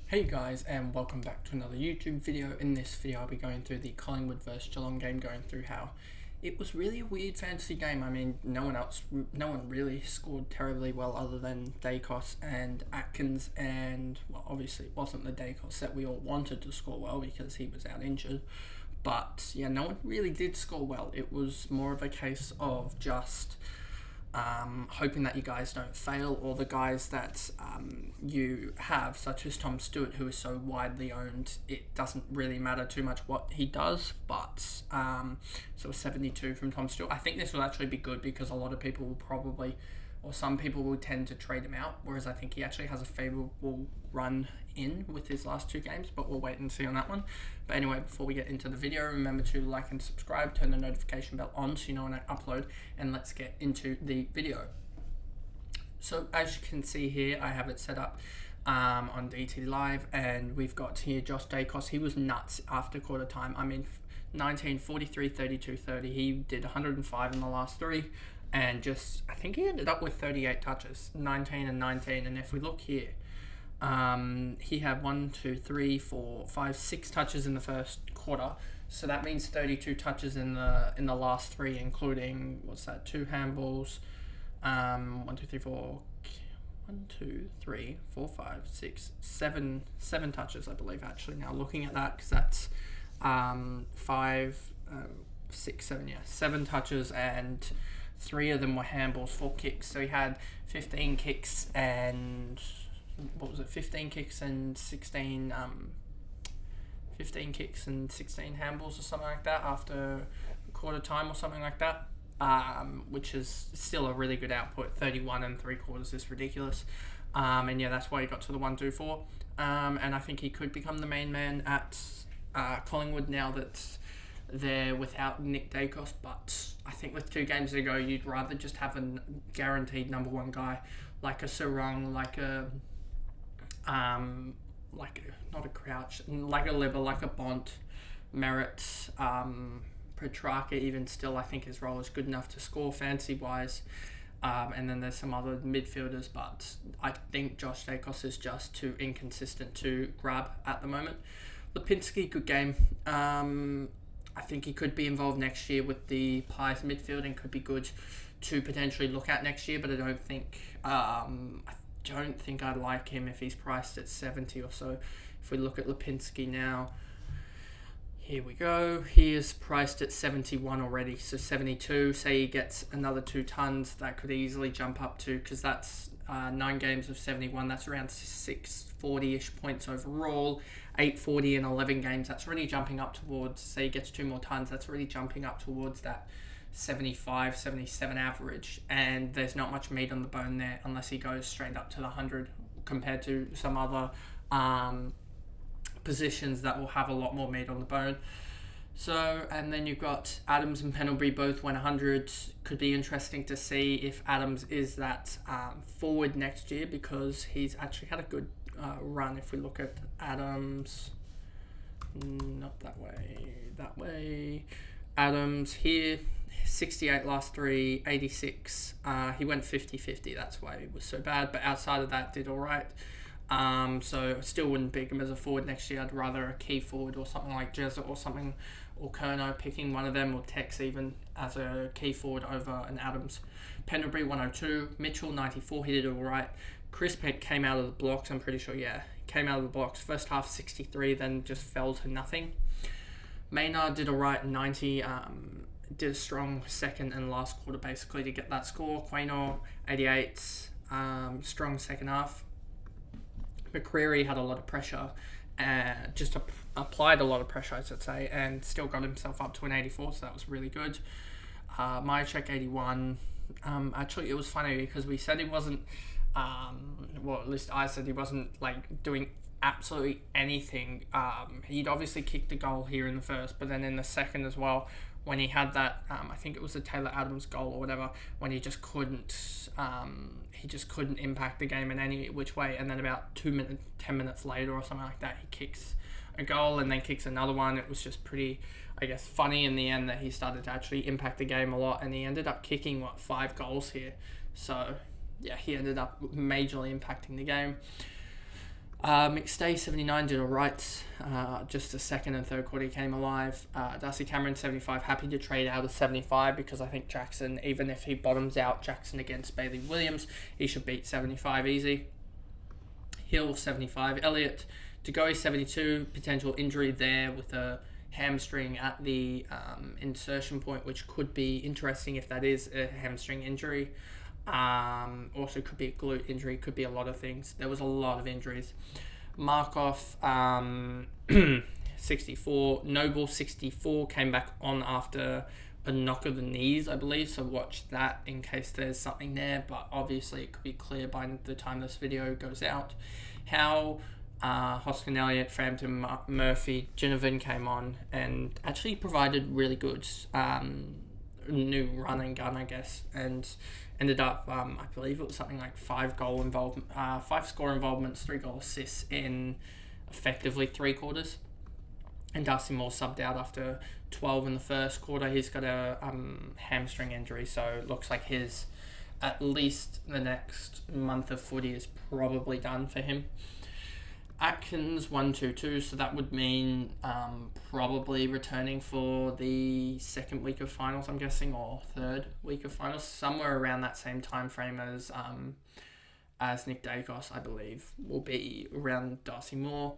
Hey guys, and welcome back to another YouTube video. In this video I'll be going through the Collingwood versus Geelong game, going through how it was really a weird fantasy game. I mean, no one really scored terribly well other than DAICOS and Atkins, and well, obviously it wasn't the DAICOS that we all wanted to score well because he was out injured. But yeah, no one really did score well. It was more of a case of just hoping that you guys don't fail, or the guys that you have, such as Tom Stewart, who is so widely owned, it doesn't really matter too much what he does. But so 72 from Tom Stewart. I think this will actually be good because a lot of people will probably, or some people will tend to trade him out, whereas I think he actually has a favourable run in with his last two games, but we'll wait and see on that one. But anyway, before we get into the video, remember to like and subscribe, turn the notification bell on so you know when I upload, and let's get into the video. So as you can see here, I have it set up on DT Live, and we've got here Josh DAICOS. He was nuts after quarter time. I mean, 19, 43, 32, 30. He did 105 in the last three, and I think he ended up with 38 touches, 19 and 19. And if we look here, he had 6 touches in the first quarter, so that means 32 touches in the last three, including 2 handballs, 7 touches, I believe, actually, now looking at that, because that's 7 touches, and 3 of them were handballs, 4 kicks. So he had 15 kicks and 15 kicks and 16 handballs or something like that after quarter time or something like that, which is still a really good output. 31 3/4 is ridiculous, and yeah, that's why he got to the 124, and I think he could become the main man at Collingwood now that they're without Nick DAICOS. But I think with 2 games to go, you'd rather just have a guaranteed number one guy like a Sarong, like not a Crouch, like a Libba, like a Bont, Merritt, Petrarca. Even still, I think his role is good enough to score fantasy wise, and then there's some other midfielders, but I think Josh DAICOS is just too inconsistent to grab at the moment. Lipinski, good game. I think he could be involved next year with the Pies midfield and could be good to potentially look at next year, but I don't think I like him if he's priced at 70 or so. If we look at Lipinski now, here we go. He is priced at 71 already, so 72. Say he gets another 2 tons, that could easily jump up to, because that's 9 games of 71. That's around 640-ish points overall. 840 in 11 games. That's really jumping up towards, say he gets 2 more tons, that's really jumping up towards that 75, 77 average, and there's not much meat on the bone there unless he goes straight up to the 100, compared to some other positions that will have a lot more meat on the bone. So, and then you've got Adams and Pendlebury both went 100. Could be interesting to see if Adams is that forward next year, because he's actually had a good run. If we look at Adams, not that way, Adams here, 68 last 3, 86. He went 50-50, that's why he was so bad, but outside of that did alright. So still wouldn't pick him as a forward next year. I'd rather a key forward or something like Jezza or something, or Kerno, picking one of them, or Tex even as a key forward over an Adams. Pendlebury 102, Mitchell 94, he did alright. Chris came out of the blocks, I'm pretty sure, came out of the blocks. First half 63, then just fell to nothing. Maynard did alright, 90, did a strong second and last quarter basically to get that score. Quaynor 88, strong second half. McCreary had a lot of pressure, applied a lot of pressure, I should say, and still got himself up to an 84, so that was really good. Myercheck 81. Actually, it was funny because we said he wasn't, well, at least I said he wasn't like doing absolutely anything. He'd obviously kicked the goal here in the first, but then in the second as well, when he had that, I think it was the Taylor Adams goal or whatever, when he just couldn't impact the game in any which way. And then about 10 minutes later or something like that, he kicks a goal and then kicks another one. It was just pretty, I guess, funny in the end that he started to actually impact the game a lot, and he ended up kicking 5 goals here. So yeah, he ended up majorly impacting the game. McStay 79 did alright. Just the second and third quarter he came alive. Darcy Cameron 75, happy to trade out of 75 because I think Jackson, even if he bottoms out Jackson against Bailey Williams, he should beat 75 easy. Hill 75, Elliott to go 72, potential injury there with a hamstring at the insertion point, which could be interesting if that is a hamstring injury. Also could be a glute injury, could be a lot of things. There was a lot of injuries. Markov 64, Noble 64 came back on after a knock of the knees, I believe, so watch that in case there's something there, but obviously it could be clear by the time this video goes out. How Hoskin Elliott, Frampton, Murphy, Ginnivan came on and actually provided really good new run and gun, I guess, and ended up, I believe it was something like 5 score involvements, 3 goal assists in effectively 3 quarters. And Darcy Moore subbed out after 12 in the first quarter. He's got a hamstring injury, so it looks like his, at least the next month of footy is probably done for him. Atkins 1-2-2, so that would mean probably returning for the second week of finals, I'm guessing, or third week of finals, somewhere around that same time frame as Nick DAICOS, I believe, will be around Darcy Moore.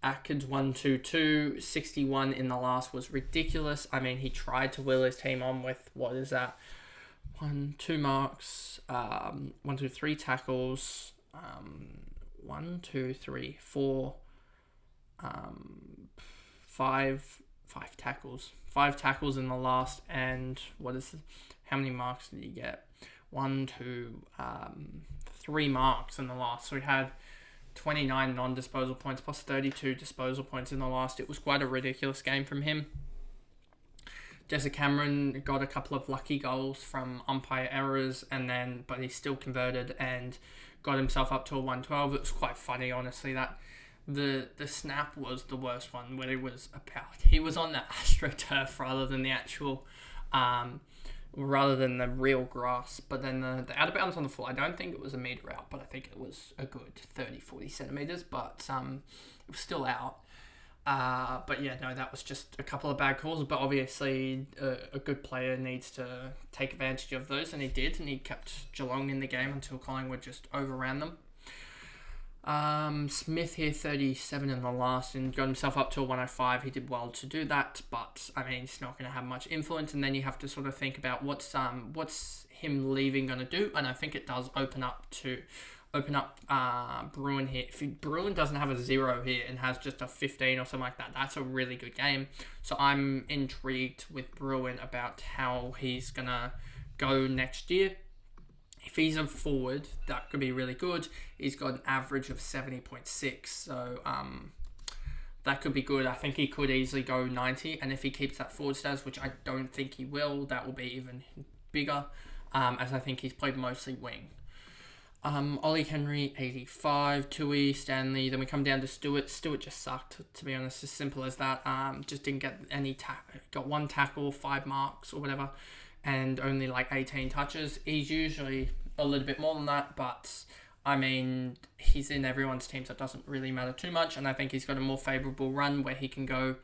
Atkins 1-2-2, 61 in the last was ridiculous. I mean, he tried to will his team on with, what is that? 2 marks, 3 tackles, 4, 5 tackles. 5 tackles in the last, and how many marks did he get? 3 marks in the last. So he had 29 non-disposal points plus 32 disposal points in the last. It was quite a ridiculous game from him. Jesse Cameron got a couple of lucky goals from umpire errors, but he still converted and got himself up to a 112. It was quite funny, honestly, that the snap was the worst one, where he was on the AstroTurf rather than the actual, rather than the real grass. But then the out of bounds on the floor, I don't think it was a metre out, but I think it was a good 30-40 centimetres, but it was still out. But yeah, no, that was just a couple of bad calls, but obviously a good player needs to take advantage of those, and he did, and he kept Geelong in the game until Collingwood just overran them. Smith here, 37 in the last, and got himself up to a 105. He did well to do that, but I mean, it's not going to have much influence, and then you have to sort of think about what's him leaving going to do, and I think it does open up Bruin here. If Bruin doesn't have a 0 here and has just a 15 or something like that, that's a really good game. So I'm intrigued with Bruin about how he's going to go next year. If he's a forward, that could be really good. He's got an average of 70.6, so that could be good. I think he could easily go 90, and if he keeps that forward status, which I don't think he will, that will be even bigger, as I think he's played mostly wing. Ollie Henry, 85, Tui, Stanley, then we come down to Stewart. Stewart just sucked, to be honest, as simple as that. Just didn't get any got 1 tackle, 5 marks or whatever, and only like 18 touches. He's usually a little bit more than that, but I mean, he's in everyone's team, so it doesn't really matter too much, and I think he's got a more favourable run where he can go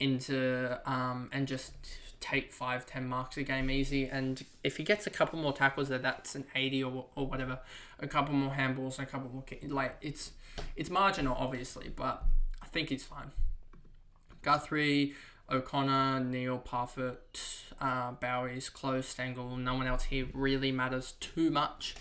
into and just take 5-10 marks a game easy, and if he gets a couple more tackles there, that's an 80 or whatever, a couple more handballs and a couple more it's marginal obviously, but I think he's fine. Guthrie, O'Connor, Neil, Parfitt, Bowie's close, Stengel, no one else here really matters too much,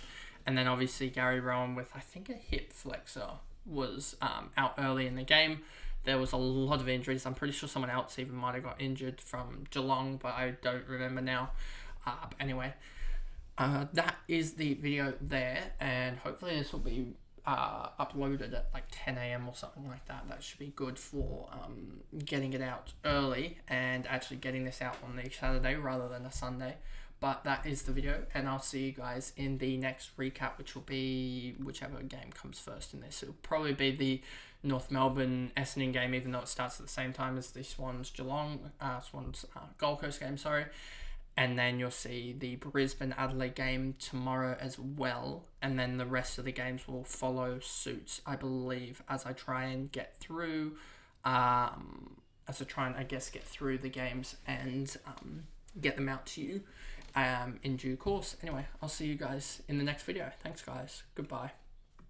and then obviously Gary Rowan with I think a hip flexor was out early in the game. There was a lot of injuries. I'm pretty sure someone else even might have got injured from Geelong, but I don't remember now. But anyway, that is the video there, and hopefully this will be uploaded at like 10 a.m. or something like that. That should be good for getting it out early and actually getting this out on the Saturday rather than a Sunday. But that is the video, and I'll see you guys in the next recap, which will be whichever game comes first in this. It'll probably be the North Melbourne Essendon game, even though it starts at the same time as the Swans Gold Coast game, sorry. And then you'll see the Brisbane-Adelaide game tomorrow as well. And then the rest of the games will follow suit, I believe, as I try and get through, get through the games and get them out to you in due course. Anyway, I'll see you guys in the next video. Thanks, guys. Goodbye.